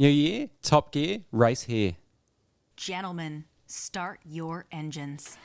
New year, top gear, race here. Gentlemen, start your engines.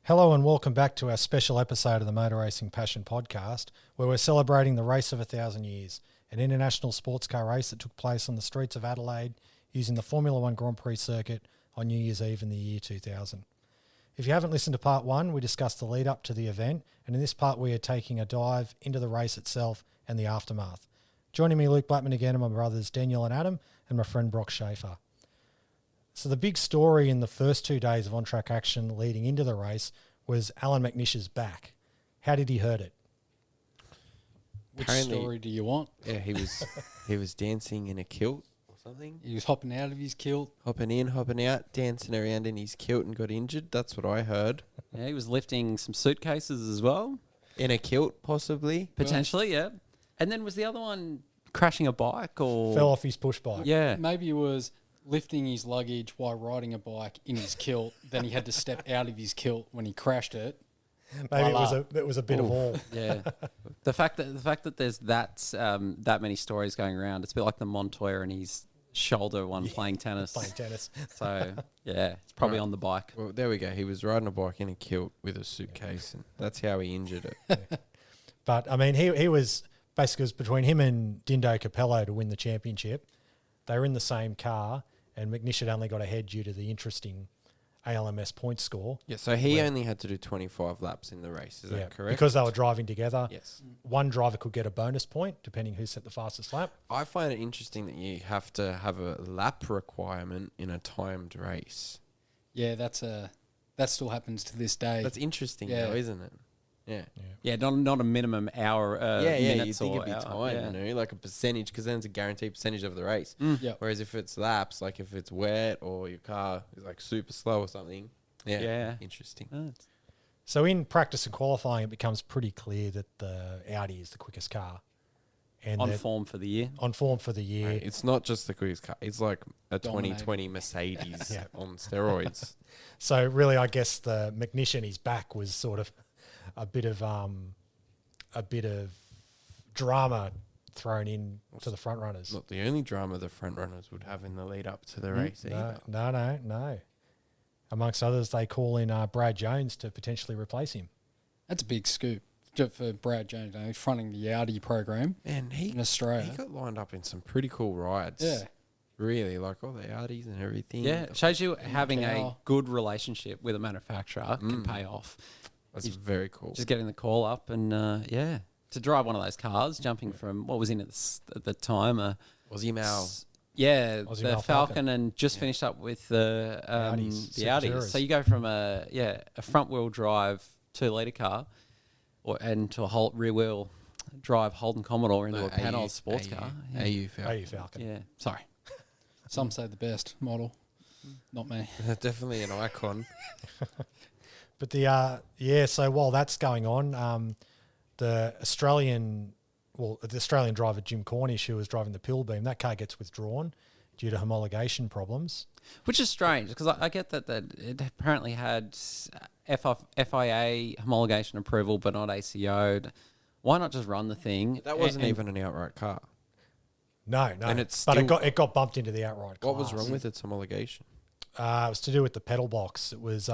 Hello and welcome back to our special episode of the Motor Racing Passion Podcast, where we're celebrating the Race of 1,000 Years, an international sports car race that took place on the streets of Adelaide using the Formula One Grand Prix circuit on New Year's Eve in the year 2000. If you haven't listened to part one, we discussed the lead up to the event, and in this part we are taking a dive into the race itself and the aftermath. Joining me, Luke Blackman again, are my brothers Daniel and Adam, and my friend Brock Schaefer. So the big story in the first 2 days of on-track action leading into the race was Alan McNish's back. How did he hurt it? Which story do you want? Yeah, he was dancing in a kilt or something. He was hopping out of his kilt. Hopping in, hopping out, dancing around in his kilt and got injured. That's what I heard. Yeah, he was lifting some suitcases as well. In a kilt, possibly. Potentially, yeah. And then was the other one crashing a bike or... Fell off his push bike. Yeah. Maybe he was lifting his luggage while riding a bike in his kilt. Then he had to step out of his kilt when he crashed it. Maybe Voila. it was a bit of all. Yeah. The fact that there's that many stories going around, it's a bit like the Montoya and his shoulder one playing tennis. Playing tennis. So, yeah, it's probably on the bike. Well, there we go. He was riding a bike in a kilt with a suitcase, and that's how he injured it. But, I mean, he was basically, it was between him and Dindo Capello to win the championship. They were in the same car, and McNish had only got ahead due to the interesting ALMS point score. Yeah, so he only had to do 25 laps in the race. Is that correct? Because they were driving together. Yes. One driver could get a bonus point, depending who set the fastest lap. I find it interesting that you have to have a lap requirement in a timed race. Yeah, that still happens to this day. That's interesting, Yeah. though, isn't it? Yeah. Yeah, not a minimum hour, You minutes think or it'd be hour, time, like a percentage, because then it's a guaranteed percentage of the race. Yeah. Whereas if it's laps, like if it's wet or your car is like super slow or something, interesting. Oh, So in practice and qualifying, it becomes pretty clear that the Audi is the quickest car. And on form for the year. On form for the year. Right, it's not just the quickest car; it's like a Dominating. 2020 Mercedes Yeah. on steroids. So really, I guess the McNish and his back was sort of a bit of drama thrown in to the front runners. Not the only drama the front runners would have in the lead up to the race either. No. Amongst others, they call in Brad Jones to potentially replace him. That's a big scoop for Brad Jones. He's fronting the Audi program And in Australia. he got lined up in some pretty cool rides. Yeah. Really, like all the Audis and everything. Yeah, it shows you having a Cal. good relationship with a manufacturer can pay off. That's very cool. Just getting the call up and, to drive one of those cars, jumping from what was in at the time. Aussie Mal. Yeah, Aussie the Mal Falcon, and just finished up with the Audis, the Audis. Superzeros. So you go from a front wheel drive 2-litre car, and to a rear wheel drive Holden Commodore into a panel sports car. Yeah. AU Falcon. AU Falcon. Yeah, sorry. Some say the best model. Not me. Definitely an icon. But so while that's going on, the Australian driver Jim Cornish, who was driving the Pill Beam, that car gets withdrawn due to homologation problems. Which is strange because I get that it apparently had FIA homologation approval but not ACO. Why not just run the thing? That wasn't even an outright car. No, And it's but still- it got bumped into the outright class. What was wrong with its homologation? It was to do with the pedal box. It was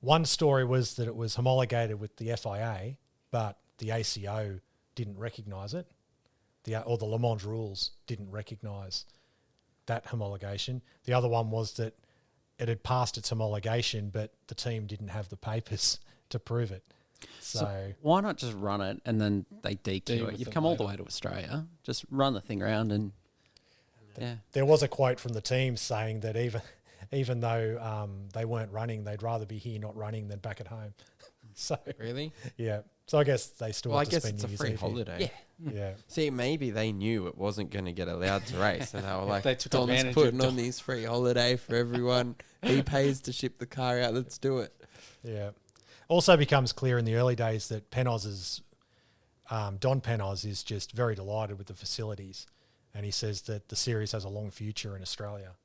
one story was that it was homologated with the FIA, but the ACO didn't recognise it. The Le Mans rules didn't recognise that homologation. The other one was that it had passed its homologation, but the team didn't have the papers to prove it. So why not just run it and then they Deal DQ with it? You've it come all the later. way to Australia. Just run the thing around and there was a quote from the team saying that even though they weren't running, they'd rather be here not running than back at home. So Really? yeah. So I guess they still Well, I have to guess spend it's a New Year's free Eve here. holiday. Yeah. See, maybe they knew it wasn't going to get allowed to race, and they were like, they took "Don's advantage putting of on this free holiday for everyone. He pays to ship the car out. Let's do it." Yeah. Also becomes clear in the early days that Penoz's Don Penoz is just very delighted with the facilities, and he says that the series has a long future in Australia.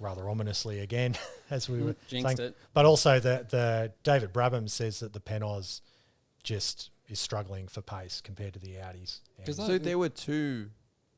Rather ominously again, as we were Jinxed saying. it. But also the David Brabham says that the Penoz just is struggling for pace compared to the Audis. And 'Cause So there were 2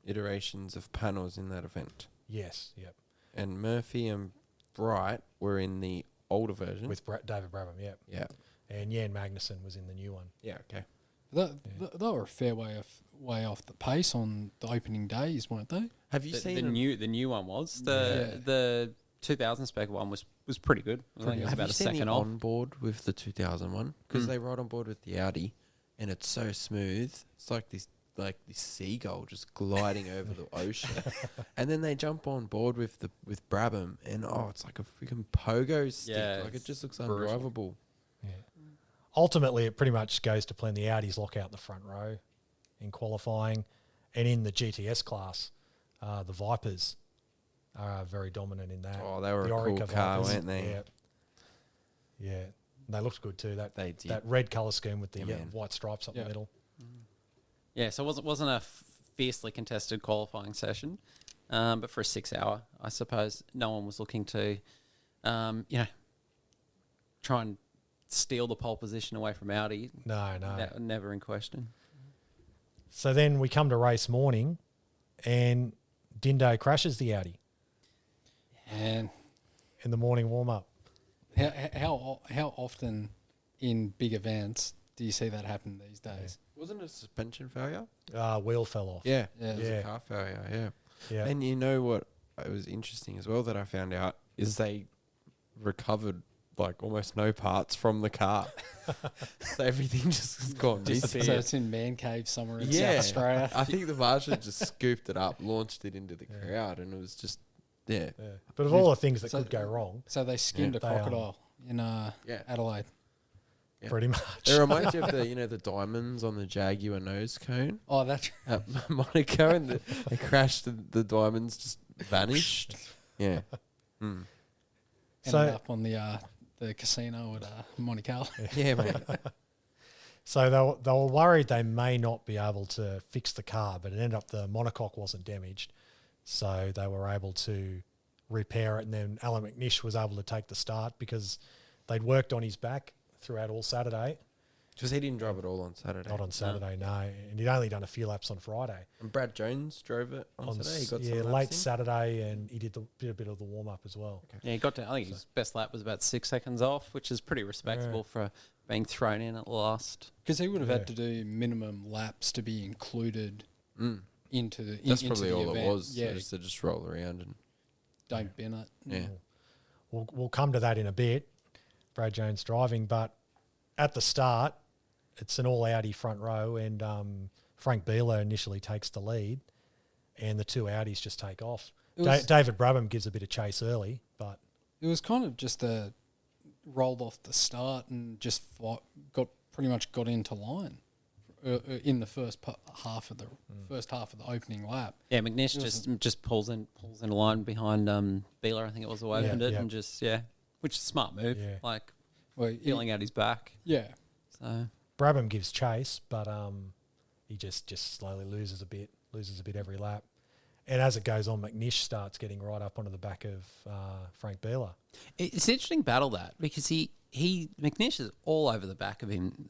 iterations of panels in that event, yes, yep. and Murphy and Bright were in the older version. With David Brabham, yep. yeah, And Jan Magnussen was in the new one. yeah, okay. They were a fair way off the pace on the opening days, weren't they? Have you The seen the new one was the 2000 spec one was pretty good. I think it was Have about you a seen second the off. on board with the 2001? Because they ride on board with the Audi, and it's so smooth. It's like this seagull just gliding over the ocean, and then they jump on board with Brabham, and it's like a freaking pogo stick. Yeah, Like it just looks brutal. undrivable. Ultimately, it pretty much goes to plan the Audis lock out the front row in qualifying, and in the GTS class, the Vipers are very dominant in that. Oh, they were the a cool Orica car, Vipers, weren't they? Yeah, yeah, they looked good too. They did. That red colour scheme with the Yeah, man. white stripes up the Yeah. middle. Yeah, so it wasn't a fiercely contested qualifying session, but for a 6 hour, I suppose no one was looking to, try and steal the pole position away from Audi. No. That never in question. So then we come to race morning, and Dindo crashes the Audi And in the morning warm up. how often in big events do you see that happen these days? Wasn't it a suspension failure? Wheel fell off. Yeah, Yeah. it was Yeah. a car failure. Yeah. Yeah. And you know what? It was interesting as well that I found out is they recovered like almost no parts from the car, so everything just has gone missing. So it's in man cave somewhere in Yeah, South Australia. I think the marshal just scooped it up, launched it into the crowd, and it was just Yeah. But of all the things that So- could go wrong, So they skinned a They, crocodile in Yeah. Adelaide. Yeah. pretty much. It reminds you of the diamonds on the Jaguar nose cone Oh, that's at Monaco, and they crashed, and the diamonds just vanished. Yeah. Mm. So- ended up on the casino at Monte Carlo. Yeah, mate. So they were worried they may not be able to fix the car, but it ended up the monocoque wasn't damaged. So they were able to repair it, and then Alan McNish was able to take the start because they'd worked on his back throughout all Saturday. Because he didn't drive it all on Saturday. Not on Saturday, no. And he'd only done a few laps on Friday. And Brad Jones drove it on Saturday. He got some laps late in. Saturday, and he did a bit of the warm-up as well. Yeah, he got to. I think his best lap was about 6 seconds off, which is pretty respectable for being thrown in at last. Because he would have Yeah. had to do minimum laps to be included Mm. into the That's into probably the all event. it was. Yeah, Just to just roll around and don't bin it. yeah. We'll come to that in a bit, Brad Jones driving, but at the start, it's an all-Audi front row, and Frank Beeler initially takes the lead, and the two Audis just take off. It was- David Brabham gives a bit of chase early, but It was kind of just rolled off the start and just pretty much got into line in the first half of the opening lap. Yeah, McNish just pulls into line behind Beeler. I think it was who opened it, yeah. and which is a smart move. Yeah. Like Well, feeling out his back. yeah. So Brabham gives chase, but he just slowly loses a bit every lap. And as it goes on, McNish starts getting right up onto the back of Frank Beeler. it's an interesting battle that because McNish is all over the back of him.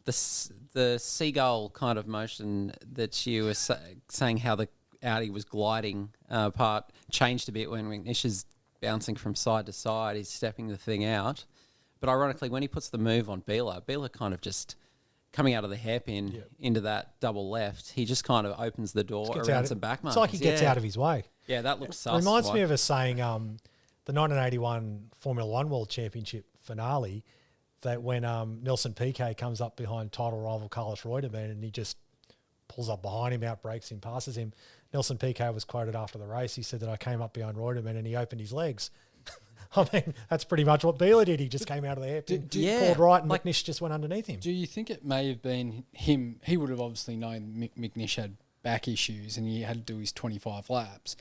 The seagull kind of motion that you were saying how the Audi was gliding part changed a bit when McNish is bouncing from side to side. He's stepping the thing out. But ironically, when he puts the move on Beeler kind of just coming out of the hairpin into that double left, he just kind of opens the door around some back It's markers. like he gets out of his way. Yeah, that looks sus. Reminds me of a saying, the 1981 Formula One World Championship finale, that when Nelson Piquet comes up behind title rival Carlos Reutemann and he just pulls up behind him, outbrakes him, passes him. Nelson Piquet was quoted after the race. He said that I came up behind Reutemann and he opened his legs. I mean, that's pretty much what Beeler did. He just came out of the hairpin, pulled right, and McNish just went underneath him. Do you think it may have been him? He would have obviously known McNish had back issues and he had to do his 25 laps.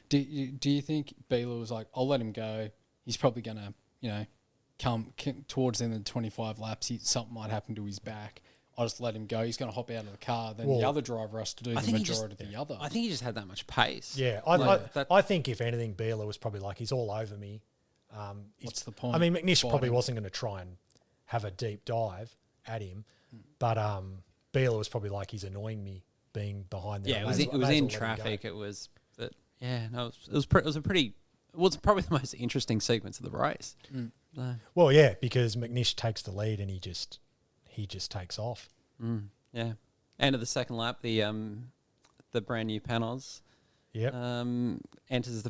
Do you think Beeler was like, I'll let him go. He's probably going to, come towards the end of the 25 laps. Something might happen to his back. I'll just let him go. He's going to hop out of the car. Then the other driver has to do the majority of the other. I think he just had that much pace. Yeah, I think if anything, Beeler was probably like, he's all over me. What's the point? I mean, McNish probably wasn't going to try and have a deep dive at him, but Beeler was probably like, he's annoying me being behind there. Yeah, it was in traffic. It was, but yeah, no, it was probably the most interesting sequence of the race. Well, yeah, because McNish takes the lead and he just takes off. Yeah, end of the second lap, the brand new Panos, enters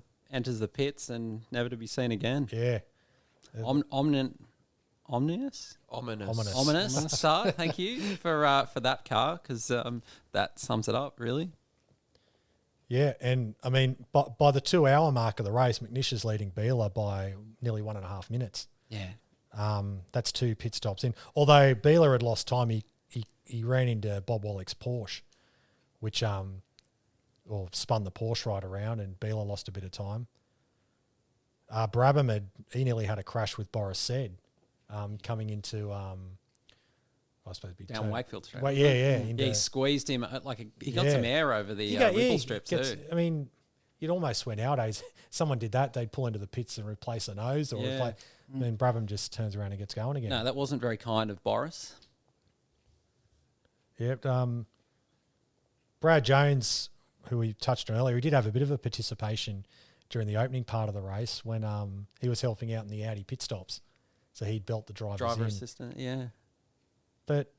the pits and never to be seen again. Yeah, Ominous Ominous. start. Thank you for that car, because that sums it up really. Yeah, and I mean, by the 2 hour mark of the race, McNish is leading Beeler by nearly 1.5 minutes. Yeah, that's 2 pit stops in. Although Beeler had lost time, he ran into Bob Wallach's Porsche, which spun the Porsche right around, and Beeler lost a bit of time. Brabham he nearly had a crash with Boris Said, coming into I suppose it'd be down Wakefield Street. Well, yeah. He squeezed him he got some air over the wiggle strip too. I mean, you'd almost swear nowadays someone did that, they'd pull into the pits and replace a nose or replace. I mean, Brabham just turns around and gets going again. No, that wasn't very kind of Boris. Yep. Brad Jones, who we touched on earlier, he did have a bit of a participation during the opening part of the race when he was helping out in the Audi pit stops. So he'd belt the driver assistant, yeah. But,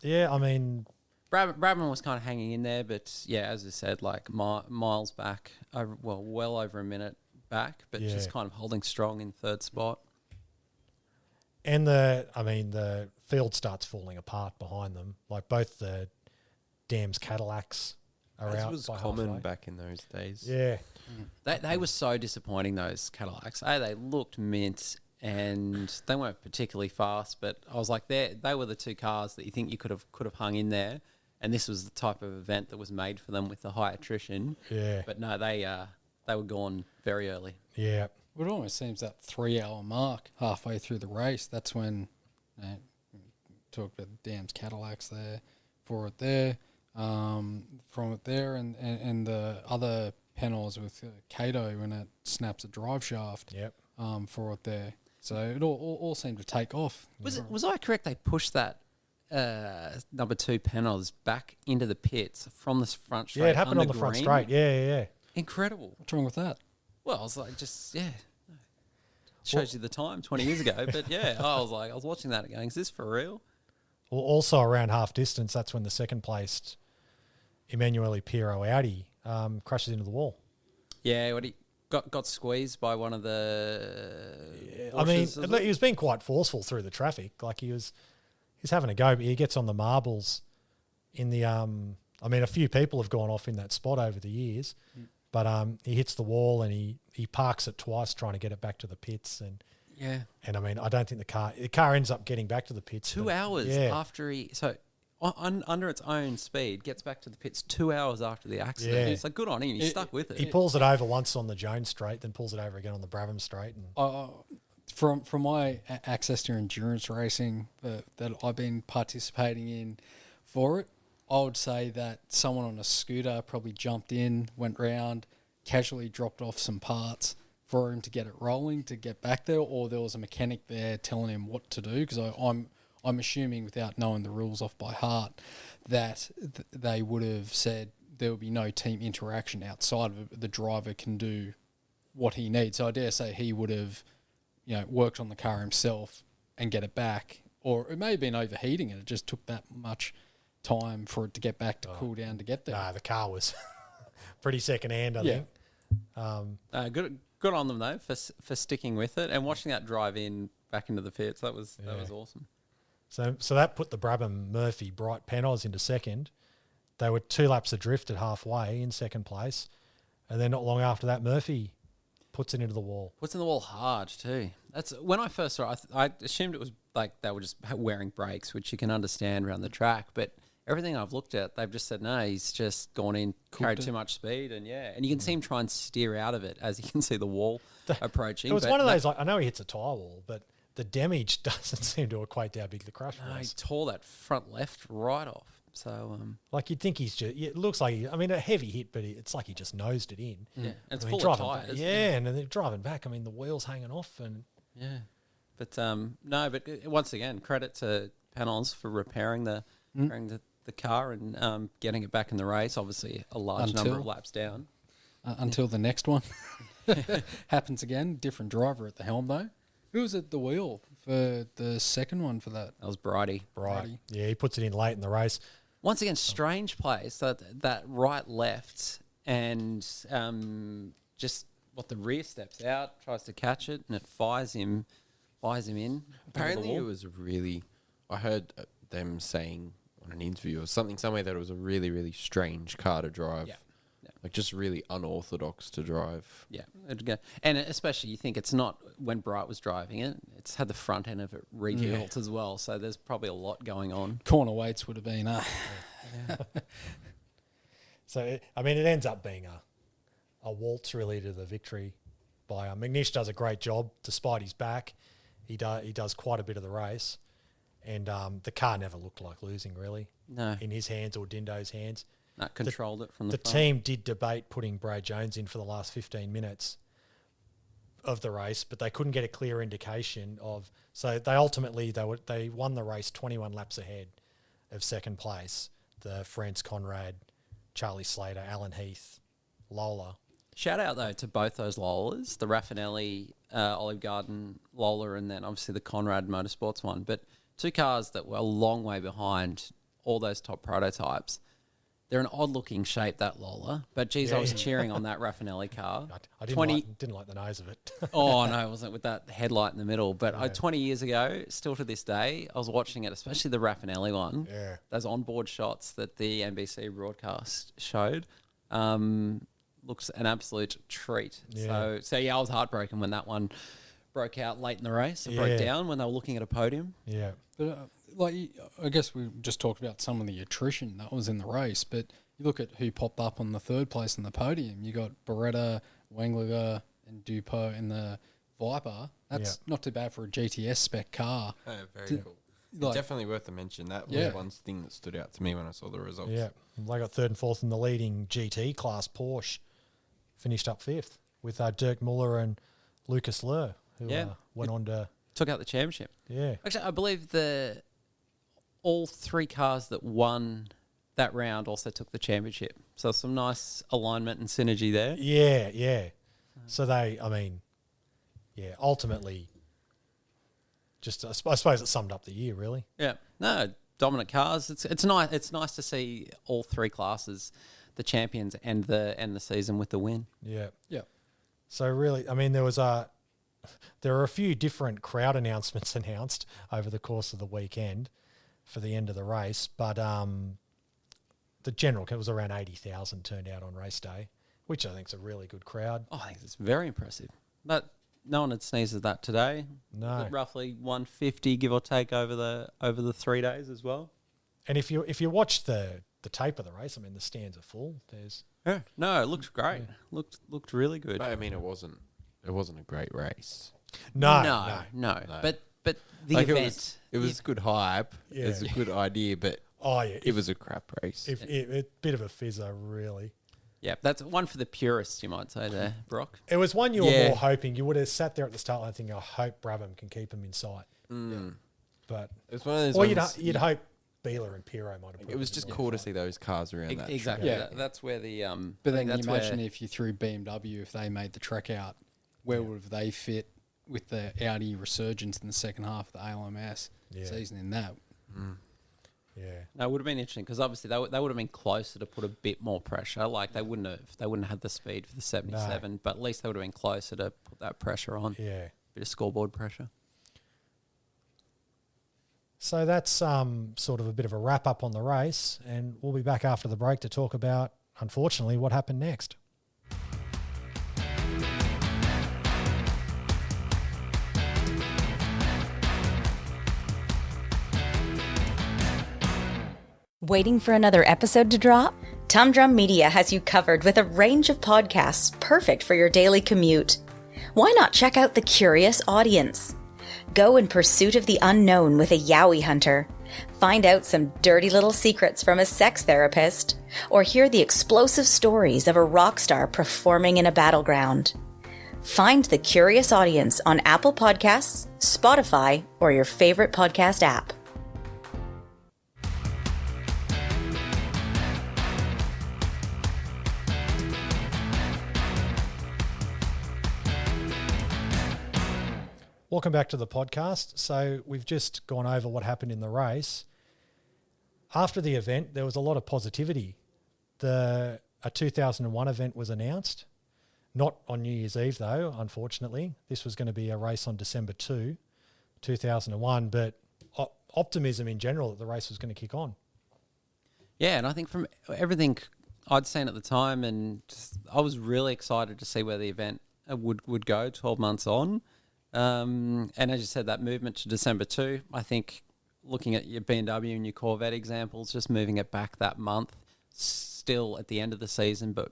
yeah, I mean... Brabham was kind of hanging in there, but, yeah, as I said, like miles back, well over a minute back, but just kind of holding strong in third spot. And the field starts falling apart behind them. Like both the Dam's Cadillacs are out. This was common back in those days. Yeah. They were so disappointing, those Cadillacs. They looked mint and they weren't particularly fast, but I was like, they were the 2 cars that you think you could have hung in there, and this was the type of event that was made for them with the high attrition. Yeah. But no, they were gone very early. Yeah. It almost seems that 3 hour mark halfway through the race, that's when talk about Dam's Cadillacs there, for it there, from it there, and the other panels with Cato when it snaps a drive shaft. Yep. For it there. So it all seemed to take off. Was I correct? They pushed that number 2 Panos back into the pits from the front straight. Yeah, it happened on the front straight. Yeah. Incredible. What's wrong with that? Well, I was like, shows you the time 20 years ago. But yeah, I was watching that going, is this for real? Well, also around half distance, that's when the second placed Emanuele Piero Audi crashes into the wall. Yeah, he got squeezed by one of the... I mean, he was being quite forceful through the traffic. Like he's having a go, but he gets on the marbles in the... I mean, a few people have gone off in that spot over the years, but he hits the wall and he parks it twice trying to get it back to the pits. And I mean, I don't think the car ends up getting back to the pits. 2 hours after under its own speed, gets back to the pits 2 hours after the accident. Yeah. It's like, good on him. He stuck with it. He pulls it over once on the Jones Straight, then pulls it over again on the Brabham Straight. And from my access to endurance racing that I've been participating in for it, I would say that someone on a scooter probably jumped in, went round, casually dropped off some parts for him to get it rolling, to get back there, or there was a mechanic there telling him what to do, because I'm assuming, without knowing the rules off by heart, that they would have said there would be no team interaction outside of it. The driver can do what he needs. So I dare say he would have, worked on the car himself and get it back. Or it may have been overheating and it just took that much time for it to get back to cool down to get there. Nah, the car was pretty second-hand, I think. Good on them, though, for sticking with it and watching that drive in back into the pits. That was awesome. So that put the Brabham Murphy Bright Panos into second. They were 2 laps adrift at halfway in second place. And then not long after that, Murphy puts it into the wall. Puts in the wall hard too. That's when I first saw it. I assumed it was like they were just wearing brakes, which you can understand around the track. But everything I've looked at, they've just said no. He's just gone in, carried too much speed, and and you can see him try and steer out of it as you can see the wall approaching. It was one of those. Like, I know he hits a tyre wall, but the damage doesn't seem to equate to how big the crush No, he was. tore that front left right off. So like you'd think he's just. It looks like a heavy hit, but it's like he just nosed it in. yeah, and it's I mean, full of driving back- tyres. and then driving back. I mean, the wheels hanging off, and Yeah, but no. But once again, credit to Panels for repairing the car and getting it back in the race. Obviously, a large number of laps down. Until the next one happens again. Different driver at the helm though. Who was at the wheel for the second one for that? That was Bridie. right, yeah, he puts it in late in the race. Once again, strange place that right left and just the rear steps out, tries to catch it, and it fires him in. Apparently, it was really. I heard them saying on an interview or something somewhere that it was a really, really strange car to drive. Yeah. Like just really unorthodox to drive. Yeah, it'd go. And especially you think it's not when Bright was driving it. It's had the front end of it rebuilt as well. So there's probably a lot going on. Corner weights would have been. So it ends up being a waltz really to the victory. By McNish does a great job despite his back. He does quite a bit of the race, and the car never looked like losing really. No, In his hands or Dindo's hands. that controlled it from the The front. team did debate putting Brad Jones in for the last 15 minutes of the race, but they couldn't get a clear indication of. So they ultimately they won the race 21 laps ahead of second place. The Franz Conrad, Charlie Slater, Alan Heath, Lola. Shout out though to both those Lolas, the Raffinelli, Olive Garden Lola, and then obviously the Conrad Motorsports one. But two cars that were a long way behind all those top prototypes. They're an odd-looking shape, that Lola. But, geez, I was cheering on that Raffinelli car. I didn't like the nose of it. Oh, no, it wasn't with that headlight in the middle. But 20 years ago, still to this day, I was watching it, especially the Raffinelli one. Yeah. Those onboard shots that the NBC broadcast showed. Looks an absolute treat. Yeah. So I was heartbroken when that one broke out late in the race. It broke down when they were looking at a podium. Yeah. But I guess we just talked about some of the attrition that was in the race, but you look at who popped up on the third place in the podium. You got Beretta, Wengler, and Dupont in the Viper. That's not too bad for a GTS spec car. Oh, very cool. Definitely worth a mention. That was one thing that stood out to me when I saw the results. Yeah. They got third and fourth in the leading GT class Porsche. Finished up fifth with Dirk Muller and Lucas Lurr, who went on to... Took out the championship. Yeah. Actually, I believe all three cars that won that round also took the championship. So some nice alignment and synergy there. Yeah, yeah. So ultimately, just I suppose it summed up the year, really. Yeah. No, dominant cars. It's nice. It's nice to see all three classes, the champions and the season with the win. Yeah. Yeah. So really, there are a few different crowd announcements announced over the course of the weekend for the end of the race, but the general it was around 80,000 turned out on race day, which I think is a really good crowd. Oh, I think it's very impressive. But no one had sneezed at that today. No. Roughly 150, give or take, over the 3 days as well. And if you watch the tape of the race, the stands are full. There's No, it looked great. Looked really good. But it wasn't a great race. No. But the event. It was good hype. Yeah. It was a good idea, but it was a crap race. Bit of a fizzer, really. Yeah, that's one for the purists, you might say there, Brock. It was one you were more hoping. You would have sat there at the start line thinking, I hope Brabham can keep him in sight. But it's one of those. Or ones, you'd hope Beeler and Pirro might have. It was just cool to see those cars around that. Exactly. Yeah. That's where the. But then you imagine if you threw BMW, if they made the trek out, where would they fit with the Audi resurgence in the second half of the ALMS season in that? Yeah. No, it would have been interesting because obviously they would have been closer to put a bit more pressure. Like they wouldn't have had the speed for the 77, but at least they would have been closer to put that pressure on. Yeah. Bit of scoreboard pressure. So that's sort of a bit of a wrap up on the race, and we'll be back after the break to talk about, unfortunately, what happened next. Waiting for another episode to drop? Tumdrum Media has you covered with a range of podcasts perfect for your daily commute. Why not check out The Curious Audience? Go in pursuit of the unknown with a Yowie hunter. Find out some dirty little secrets from a sex therapist, or hear the explosive stories of a rock star performing in a battleground. Find The Curious Audience on Apple Podcasts, Spotify, or your favorite podcast app. Welcome back to the podcast. So we've just gone over what happened in the race. After the event, there was a lot of positivity. A 2001 event was announced, not on New Year's Eve though, unfortunately. This was going to be a race on December 2, 2001, but optimism in general that the race was going to kick on. Yeah, and I think from everything I'd seen at the time, and I was really excited to see where the event would go 12 months on. And as you said, that movement to December 2, I think looking at your BMW and your Corvette examples, just moving it back that month, still at the end of the season, but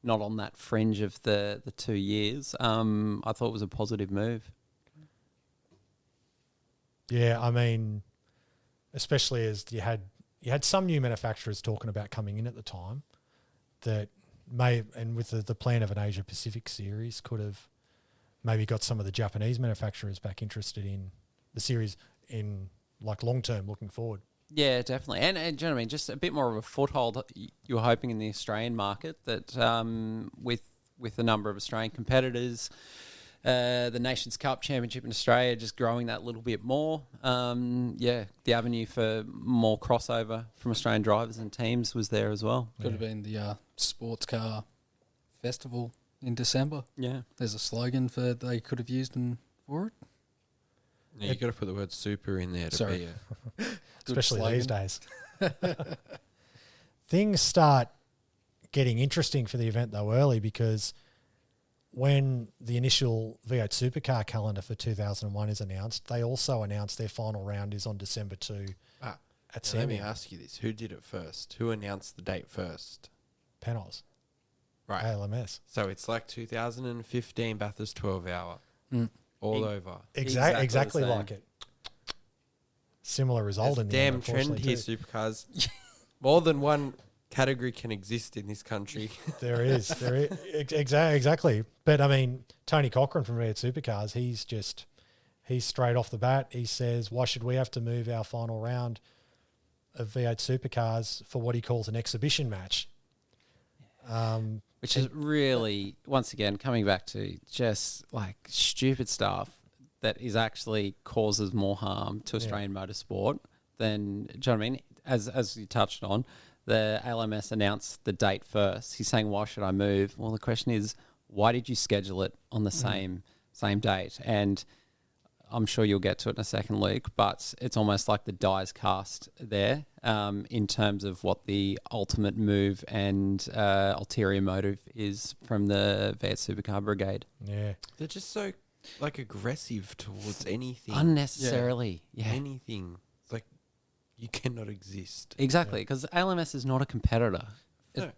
not on that fringe of the 2 years. I thought it was a positive move. Yeah, I mean, especially as you had some new manufacturers talking about coming in at the time that and with the plan of an Asia Pacific series, could have maybe got some of the Japanese manufacturers back interested in the series in like long term looking forward. Yeah, definitely. And do you know what I mean? Just a bit more of a foothold you were hoping in the Australian market that with a number of Australian competitors, the Nations Cup Championship in Australia just growing that little bit more. The avenue for more crossover from Australian drivers and teams was there as well. Could have been the sports car festival in December. Yeah. There's a slogan they could have used for it. Yeah, you got to put the word super in there to be especially these days. Things start getting interesting for the event though early, because when the initial V8 Supercar calendar for 2001 is announced, they also announced their final round is on December 2 at Sandton. Let me ask you this. Who did it first? Who announced the date first? Panos. Right. ALMS. So it's like 2015 Bathurst 12 hour. All over. Exactly like it. Similar result There's in a the damn end, trend here, supercars. More than one category can exist in this country. There is. Exactly. But I mean, Tony Cochran from V8 Supercars, he's straight off the bat. He says, why should we have to move our final round of V8 Supercars for what he calls an exhibition match? Which is really, once again, coming back to just like stupid stuff that is actually causes more harm to Australian motorsport than, do you know what I mean? As you touched on, the ALMS announced the date first. He's saying, why should I move? Well, the question is, why did you schedule it on the same date? And I'm sure you'll get to it in a second, Luke, but it's almost like the die is cast there in terms of what the ultimate move and ulterior motive is from the V8 Supercar Brigade. Yeah. They're just so aggressive towards anything. Unnecessarily. Yeah. Anything. It's like you cannot exist. Exactly, because ALMS is not a competitor. No.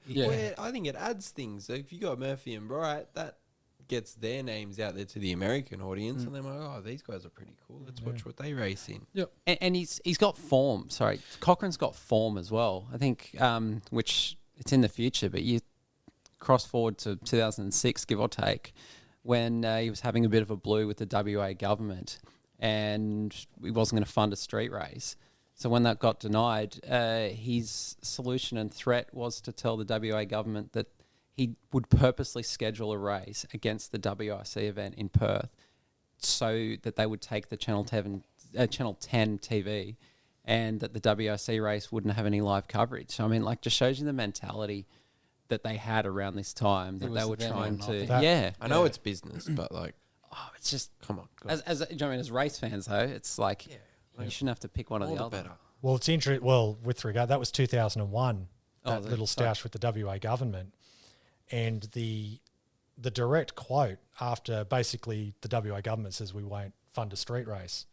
I think it adds things. So if you got Murphy and Bright, that gets their names out there to the American audience, and they're like, oh, these guys are pretty cool. Let's watch what they race in. Yep. And he's got form. Sorry, Cochran's got form as well. I think, which it's in the future, but you cross forward to 2006, give or take, when he was having a bit of a blue with the WA government, and he wasn't going to fund a street race. So when that got denied, his solution and threat was to tell the WA government that he would purposely schedule a race against the WRC event in Perth so that they would take the Channel 10 TV and that the WRC race wouldn't have any live coverage. So, I mean, like, just shows you the mentality that they had around this time, that they were trying to... I know it's business, but, like... Oh, it's just... Come on. As race fans, though, it's like... you shouldn't have to pick one or the other. Better. Well, it's interesting. Well, with regard, that was 2001, that little stoush with the WA government. And the direct quote after basically the WA government says we won't fund a street race,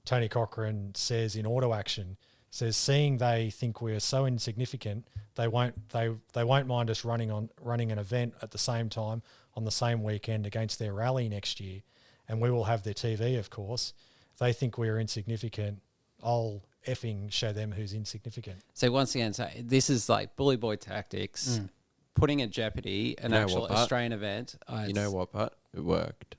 Tony Cochran says in auto action, says, seeing they think we're so insignificant, they won't mind us running an event at the same time on the same weekend against their rally next year, and we will have their TV, of course. They think we're insignificant. I'll effing show them who's insignificant. So once again, this is like bully boy tactics, putting at jeopardy an actual Australian event. You know what, but it worked.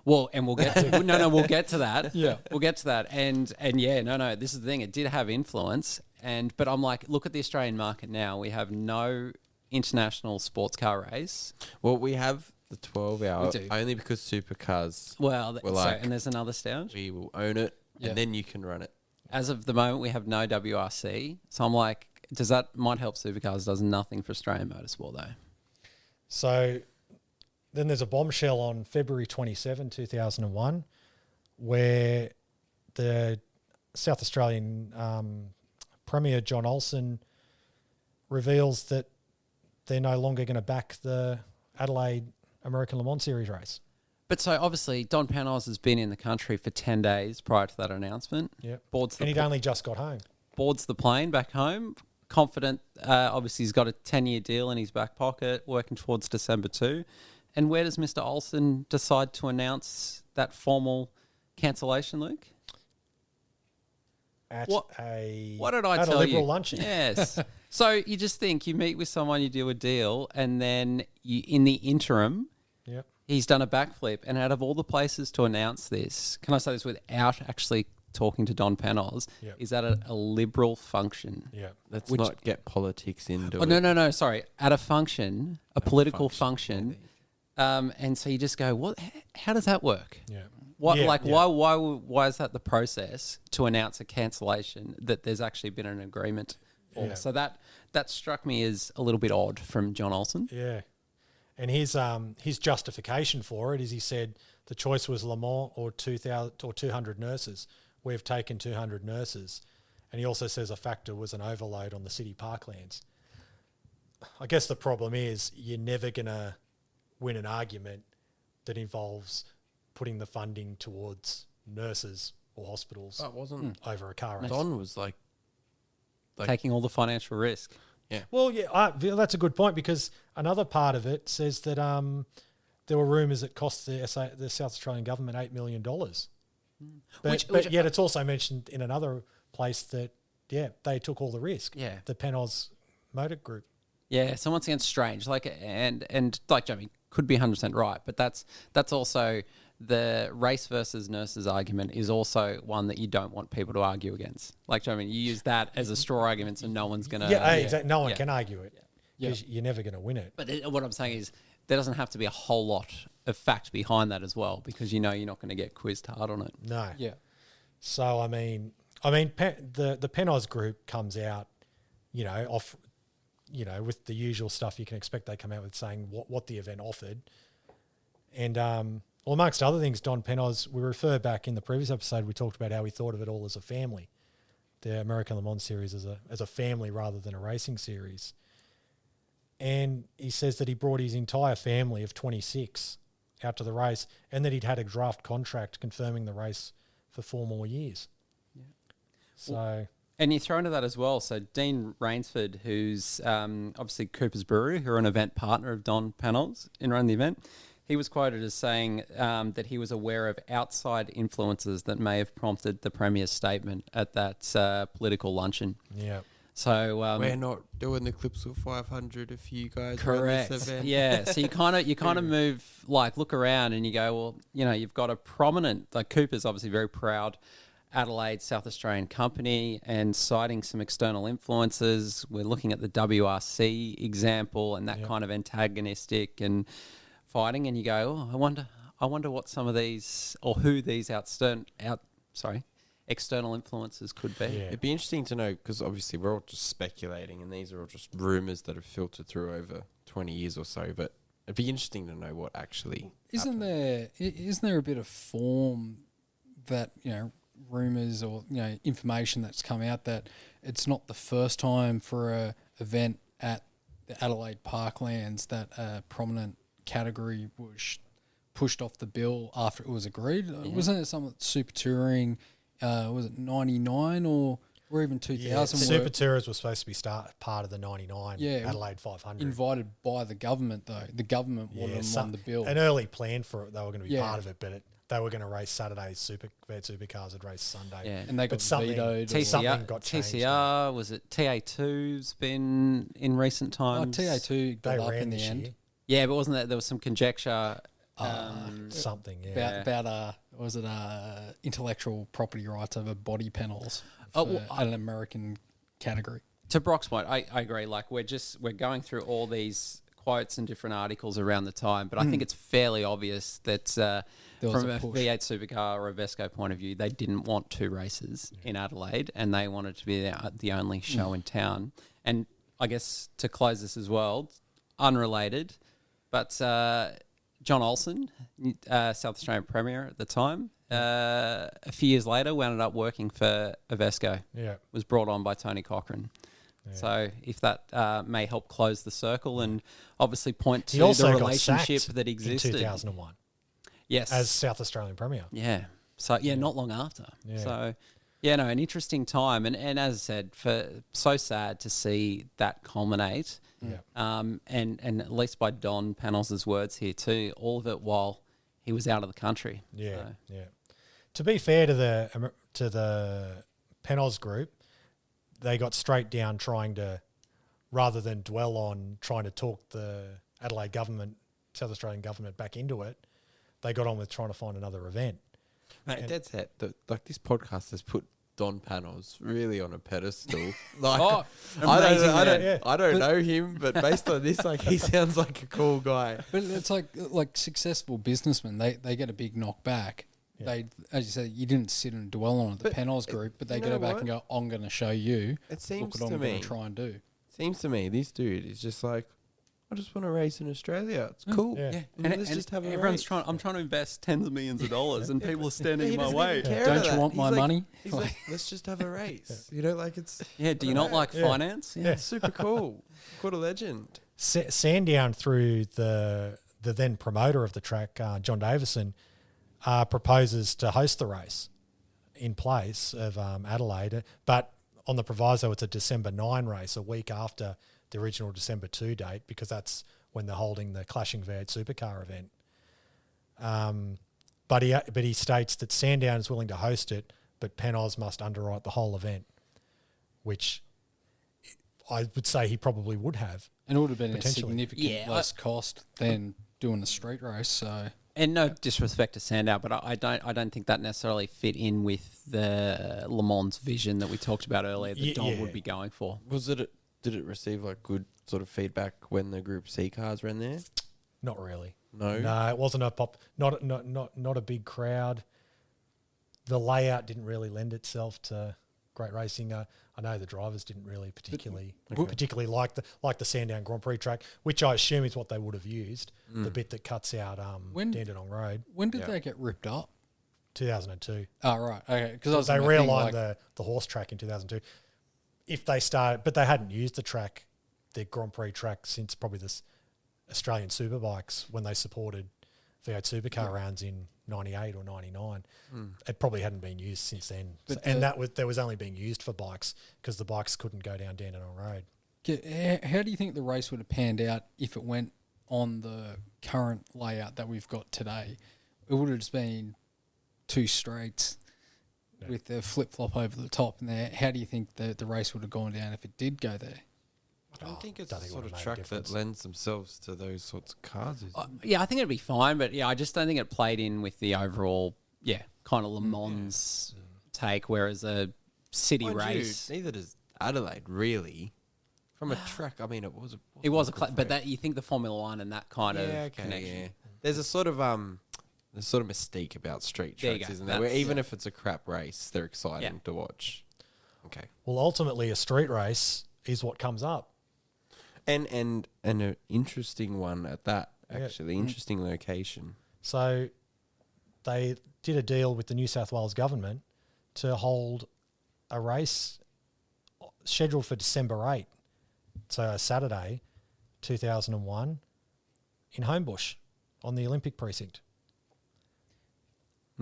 Well, and we'll get to we'll get to that. Yeah. We'll get to that. And yeah, no, this is the thing. It did have influence, but I'm like, look at the Australian market now. We have no international sports car race. Well, we have the 12-hour We do. only because supercars. Well, We're like, and there's another stage. we will own it, Yeah. and then you can run it. As of the moment, we have no WRC. So I'm like, might help supercars? Does nothing for Australian motorsport though. So then there's a bombshell on February 27, 2001, where the South Australian Premier John Olsen reveals that they're no longer going to back the Adelaide American Le Mans Series race. But so obviously, Don Panos has been in the country for 10 days prior to that announcement. Yep. Boards And he'd only just got home. boards the plane back home. Confident, obviously, he's got a 10-year deal in his back pocket, working towards December 2. And where does Mr. Olsen decide to announce that formal cancellation, Luke? At What a did I tell a liberal you? luncheon. Yes. So you just think you meet with someone, you do a deal, and then in the interim, Yep. he's done a backflip. And out of all the places to announce this, can I say this without actually talking to Don Panos? Yep. Is that a liberal function? Yep. Let's Which- not get politics into Oh, it. no, sorry. At a function, a political function. maybe. And so you just go, what? How does that work? Yeah. What, Yeah, like, yeah. why is that the process to announce a cancellation that there's actually been an agreement for? Yeah. So that struck me as a little bit odd from John Olsen. Yeah. And his justification for it is he said the choice was Le Mans or 200 nurses. We've taken 200 nurses. And he also says a factor was an overload on the city parklands. I guess the problem is you're never going to win an argument that involves putting the funding towards nurses or hospitals That wasn't. over a car race. Don was like Taking all the financial risk. Well, yeah, that's a good point because another part of it says that there were rumours it cost the South Australian government $8 million. But yet it's also mentioned in another place that, they took all the risk. Yeah. The Panos Motor Group. Yeah, so once again, strange. Like, and like Jamie could be 100% right, but that's also the race versus nurses argument is also one that you don't want people to argue against. Like, Jamie, you use that as a straw argument, so no one's gonna. Exactly. No one Yeah. can argue it because you're never going to win it. But what I'm saying is there doesn't have to be a whole lot of fact behind that as well, because you're not going to get quizzed hard on it. No. Yeah. So I mean, the Panos Group comes out, with the usual stuff you can expect. They come out with saying what the event offered, and amongst other things, Don Panos. We refer back in the previous episode. We talked about how he thought of it all as a family, the American Le Mans series as a family rather than a racing series. And he says that he brought his entire family of 26 out to the race, and that he'd had a draft contract confirming the race for 4 more years. Yeah. So. And you throw into that as well. So Dean Rainsford, who's obviously Cooper's Brewery, who are an event partner of Don Panos in running the event, he was quoted as saying that he was aware of outside influences that may have prompted the Premier's statement at that political luncheon. Yeah. So we're not doing the Clipsal 500 if you guys correct. run this event. Yeah. So you kind of move, like, look around and you go, well, you've got a prominent, like, Cooper's obviously very proud Adelaide South Australian company, and citing some external influences. We're looking at the WRC example and that kind of antagonistic and fighting, and you go, oh, I wonder what some of these, or who these external influences could be. Yeah. It'd be interesting to know, because obviously we're all just speculating and these are all just rumours that have filtered through over 20 years or so, but it'd be interesting to know what actually Isn't there a bit of form that, rumours or, information that's come out that it's not the first time for a event at the Adelaide Parklands that a prominent category was pushed off the bill after it was agreed? Wasn't it something super touring? Was it 99 or or even 2000 Super Tours was supposed to be part of the 99 Adelaide 500. Invited by the government, though. The government wanted them on the bill. An early plan for it, they were going to be part of it, but they were going to race Saturdays. Supercars would race Sunday. Yeah. And they got vetoed. Something got changed. TCR, was it TA2's been in recent times? TA2 got up in the end. Year. Yeah, but wasn't there was some conjecture Something, about was it intellectual property rights over body panels for an American category. To Brock's point, I agree. Like we're going through all these quotes and different articles around the time, but I think it's fairly obvious that from a V8 supercar or a Vesco point of view, they didn't want two races in Adelaide, and they wanted to be the only show in town. And I guess to close this as well, unrelated, but John Olsen, South Australian Premier at the time, a few years later wound up working for Vesco. Yeah. Was brought on by Tony Cochrane. Yeah. So if that may help close the circle and obviously point to the relationship that existed. In 2001. Yes. As South Australian Premier. Yeah. So, not long after. Yeah. So, an interesting time. And as I said, so sad to see that culminate. Yeah. And at least by Don Panos' words here too, all of it while he was out of the country. Yeah, So, yeah. To be fair to the Panos group, they got straight down trying to, rather than dwell on trying to talk the Adelaide government, South Australian government back into it, they got on with trying to find another event. Mate, that's it. Like this podcast has put Don Panos really on a pedestal. Like, I don't know him, but based on this, like he sounds like a cool guy. But it's like successful businessmen. They get a big knockback. Yeah. They, as you said, you didn't sit and dwell on it, the Panos group, but they go back and go, "I'm going to show you. It seems look what to I'm me. going to try and do." Seems to me this dude is just like, I just want to race in Australia. It's cool. Yeah. Let's just have a everyone's race. I'm trying to invest tens of millions of dollars, and people are standing in my way. Don't you want my money? He's like, let's just have a race. You know, like it's Yeah. Do you not like finance? Yeah. super cool. What a legend. Sandown, through the then promoter of the track, John Davison, proposes to host the race in place of Adelaide, but on the proviso it's a December 9 race, a week after the original December 2 date, because that's when they're holding the Clashing V8 Supercar event. But he states that Sandown is willing to host it, but Panos must underwrite the whole event, which I would say he probably would have. And it would have been a Potentially. significant less cost than doing the street race. So, And no disrespect to Sandow, but I don't think that necessarily fit in with the Le Mans vision that we talked about earlier that Don would be going for. Did it receive like good sort of feedback when the Group C cars ran there? Not really. No, it wasn't not a big crowd. The layout didn't really lend itself to great racing. I know the drivers didn't really particularly like the Sandown Grand Prix track, which I assume is what they would have used. The bit that cuts out Dandenong Road. when did they get ripped up? 2002. Oh, right. Okay. Because They realigned the horse track in 2002. If they started, but they hadn't used the Grand Prix track since probably this Australian Superbikes when they supported V8 Supercar rounds in 98 or 99. It probably hadn't been used since then. But That was only being used for bikes because the bikes couldn't go down Dandenong Road. How do you think the race would have panned out if it went on the current layout that we've got today? It would have just been two straights with the flip-flop over the top. And there, how do you think the race would have gone down if it did go there? I don't think it's don't the think it sort would of have made a track difference. that lends themselves to those sorts of cars. Is it? Yeah, I think it'd be fine, but I just don't think it played in with the overall, kind of Le Mans take, whereas a city Mind you, race. neither does Adelaide, really. From a track, I mean, it was a... It was but that you think the Formula One and that kind of connection. Yeah. There's a sort of mystique about street There you tracks, go. isn't there? Where even if it's a crap race, they're exciting to watch. Okay. Well, ultimately, a street race is what comes up. And an interesting one at that, actually. Interesting location. So they did a deal with the New South Wales government to hold a race scheduled for December 8, so a Saturday, 2001, in Homebush on the Olympic precinct.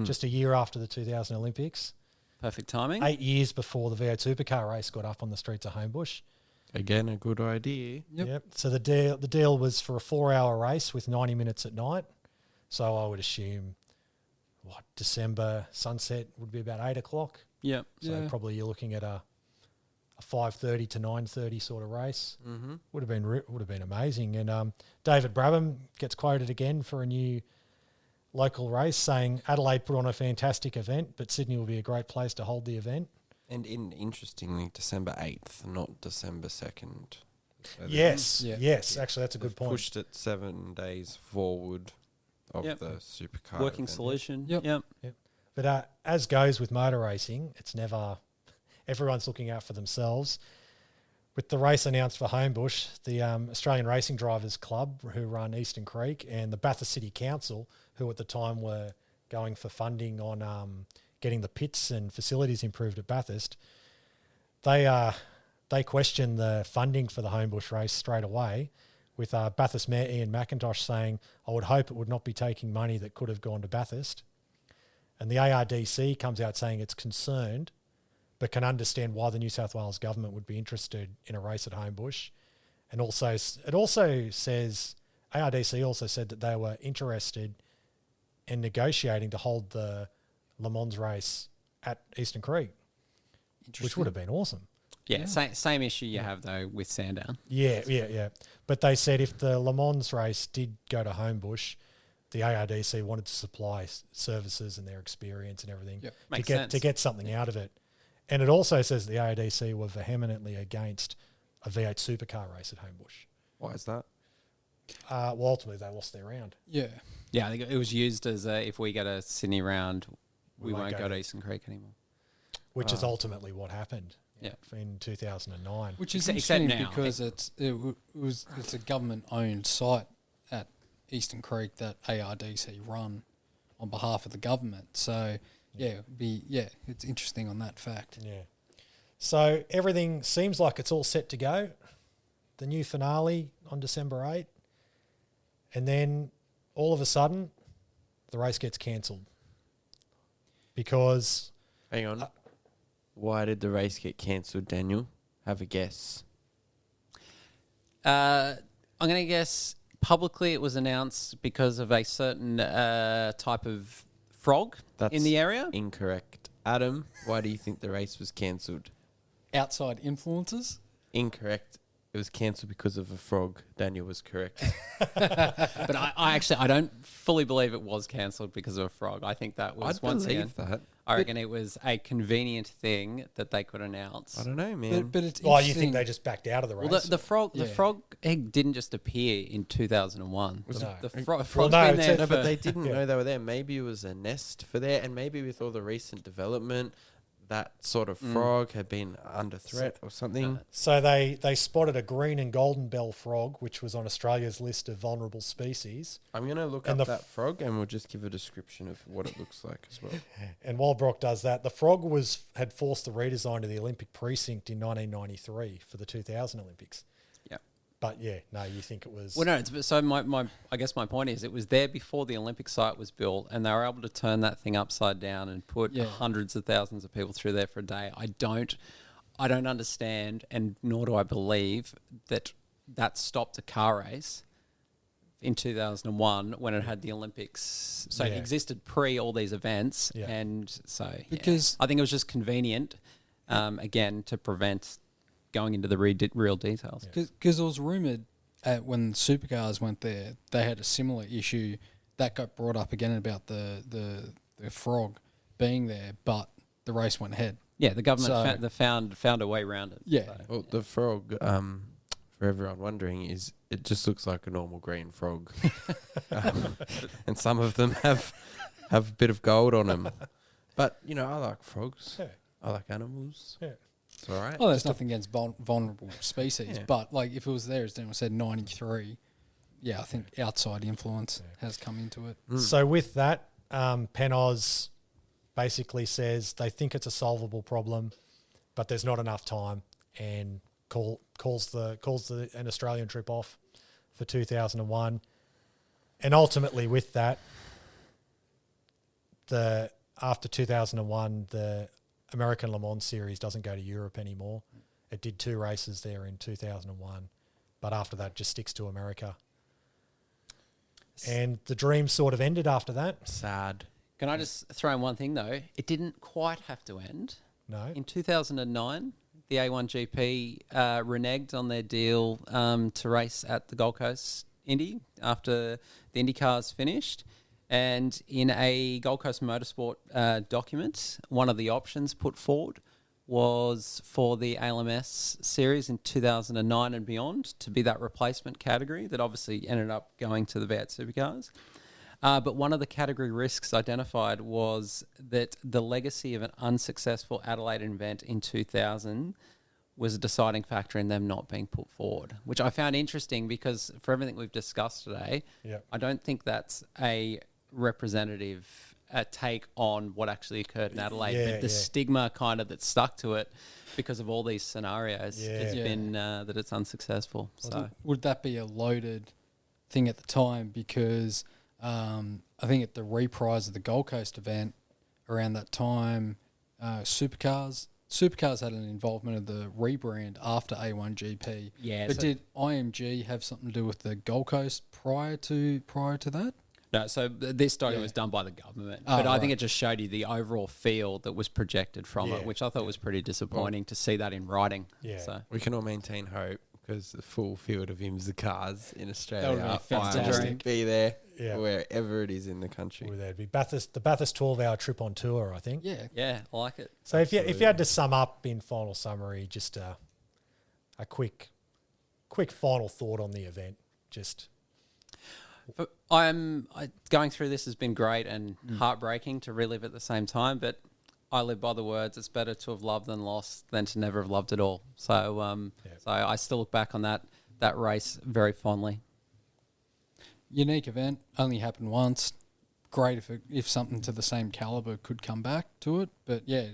Just a year after the 2000 Olympics. Perfect timing. 8 years before the V8 Supercar race got up on the streets of Homebush. Again, a good idea. Yep. So the deal was for a 4-hour race with 90 minutes at night. So I would assume, December sunset would be about 8 o'clock. Yep. So probably you're looking at a 5:30 to 9:30 sort of race. Mm-hmm. Would have been amazing. And David Brabham gets quoted again for a new local race, saying Adelaide put on a fantastic event, but Sydney will be a great place to hold the event. And interestingly, December 8th, not December 2nd. So Yes, Yeah. yes. Actually, that's a good they've point. pushed it 7 days forward of Yep. the supercar Working event. solution. Yep. Yep. But as goes with motor racing, it's never everyone's looking out for themselves. With the race announced for Homebush, the Australian Racing Drivers Club, who run Eastern Creek, and the Bathurst City Council, who at the time were going for funding on getting the pits and facilities improved at Bathurst, they questioned the funding for the Homebush race straight away, with Bathurst Mayor Ian McIntosh saying, "I would hope it would not be taking money that could have gone to Bathurst." And the ARDC comes out saying it's concerned, but can understand why the New South Wales government would be interested in a race at Homebush. And also, it also says, ARDC also said that they were interested in negotiating to hold the Le Mans race at Eastern Creek, which would have been awesome. Yeah. Same issue you have though with Sandown. Yeah. But they said if the Le Mans race did go to Homebush, the ARDC wanted to supply services and their experience and everything Makes to sense. get something out of it. And it also says the ARDC were vehemently against a V8 supercar race at Homebush. Why is that? Well, ultimately they lost their round. Yeah. Yeah, I think it was used as if we get a Sydney round, we won't go to Eastern Creek anymore. Which is ultimately what happened in 2009. Which is Except interesting now, because it's a government-owned site at Eastern Creek that ARDC run on behalf of the government. So, it's interesting on that fact. Yeah. So everything seems like it's all set to go. The new finale on December 8th. And then all of a sudden, the race gets cancelled. Because... Hang on. Why did the race get cancelled, Daniel? Have a guess. I'm going to guess publicly it was announced because of a certain type of frog in the area. Incorrect. Adam, why do you think the race was cancelled? Outside influences? Incorrect. It was cancelled because of a frog. Daniel was correct. But I don't fully believe it was cancelled because of a frog. I think that was I believe that. I reckon it was a convenient thing that they could announce. I don't know, man. But it's Oh, you interesting. think they just backed out of the race? Well, the frog Yeah. the frog egg didn't just appear in 2001. The frog's no, been it's there a- No, for... but they didn't know they were there. Maybe it was a nest for there, and maybe with all the recent development, that sort of frog had been under threat or something. So they spotted a green and golden bell frog, which was on Australia's list of vulnerable species. I'm going to look And up the that frog, and we'll just give a description of what it looks like as well. And while Brock does that, the frog had forced the redesign of the Olympic precinct in 1993 for the 2000 Olympics. Yeah. But yeah, no, you think it was... Well, no. So I guess my point is, it was there before the Olympic site was built, and they were able to turn that thing upside down and put hundreds of thousands of people through there for a day. I don't understand, and nor do I believe that stopped a car race in 2001 when it had the Olympics. So it existed pre all these events, and so Because- I think it was just convenient, again, to prevent going into the real details. Because it was rumoured when supercars went there, they had a similar issue that got brought up again about the frog being there, but the race went ahead. Yeah, the government found a way around it. Yeah. So, Well, the frog, for everyone wondering, it just looks like a normal green frog. And some of them have a bit of gold on them. But, I like frogs. Yeah. I like animals. Yeah. It's all right. Well, there's nothing against vulnerable species, but like if it was there, as Daniel said, 93, I think outside influence has come into it. So with that, Penoz basically says they think it's a solvable problem, but there's not enough time, and calls an Australian trip off for 2001. And ultimately with that, after 2001, the American Le Mans Series doesn't go to Europe anymore. It did 2 races there in 2001, but after that just sticks to America. And the dream sort of ended after that. Sad. Can I just throw in one thing, though? It didn't quite have to end. No. In 2009, the A1GP reneged on their deal to race at the Gold Coast Indy after the Indy cars finished. And in a Gold Coast Motorsport document, one of the options put forward was for the ALMS series in 2009 and beyond to be that replacement category that obviously ended up going to the V8 Supercars. But one of the category risks identified was that the legacy of an unsuccessful Adelaide event in 2000 was a deciding factor in them not being put forward, which I found interesting because for everything we've discussed today, I don't think that's a representative take on what actually occurred in Adelaide, but the stigma kind of that stuck to it because of all these scenarios has been that it's unsuccessful. So would that be a loaded thing at the time? Because I think at the reprise of the Gold Coast event around that time, Supercars had an involvement of the rebrand after A1GP. Yeah, but did IMG have something to do with the Gold Coast prior to that? No, so this study was done by the government, but I think it just showed you the overall feel that was projected from it, which I thought was pretty disappointing to see that in writing. Yeah. So We can all maintain hope because the full field of IMSA cars in Australia That would be fantastic. be there Yeah. wherever it is in the country. Well, there'd be the Bathurst 12-hour trip on tour, I think. Yeah. I like it. So if you had to sum up in final summary, just a quick final thought on the event, just. But going through this has been great and heartbreaking to relive at the same time, but I live by the words, it's better to have loved than lost than to never have loved at all. So so I still look back on that race very fondly. Unique event, only happened once. Great if something to the same caliber could come back to it. But yeah,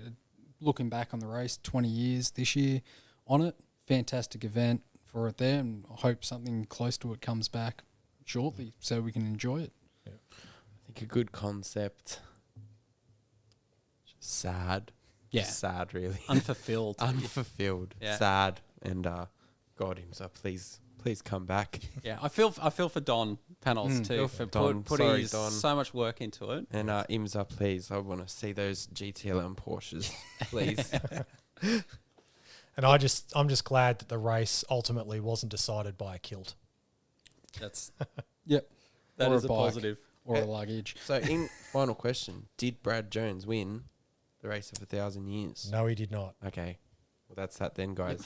looking back on the race, 20 years this year on it, fantastic event for it there, and I hope something close to it comes back shortly so we can enjoy it. I think a good concept. Just sad. Yeah. Just sad, really. Unfulfilled. Unfulfilled. Yeah. Sad. And God himself, please come back. Yeah, I feel for Don Panels too for Don. putting Sorry, Don. so much work into it. And IMSA, please, I want to see those GTLM Porsches, please. And I'm just glad that the race ultimately wasn't decided by a kilt. That's Yep. that Or is a a bike. positive. Or a luggage. So, in final question, did Brad Jones win the race of 1,000 years? No, he did not. Okay. Well, that's that then, guys.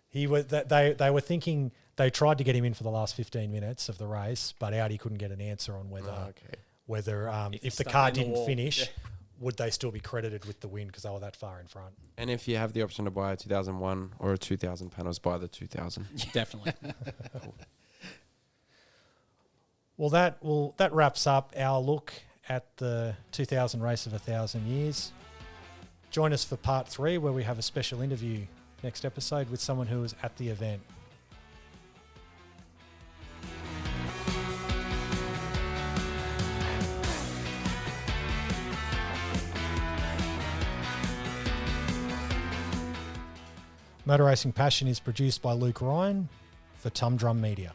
He was. They were thinking. They tried to get him in for the last 15 minutes of the race, but Audi couldn't get an answer on whether if the stuck car in the didn't wall. finish, would they still be credited with the win because they were that far in front. And if you have the option to buy a 2001 or a 2000 panels, buy the 2000. Definitely. Well, that wraps up our look at the 2000 race of 1,000 years. Join us for part 3, where we have a special interview next episode with someone who was at the event. Motor Racing Passion is produced by Luke Ryan for Tum Drum Media.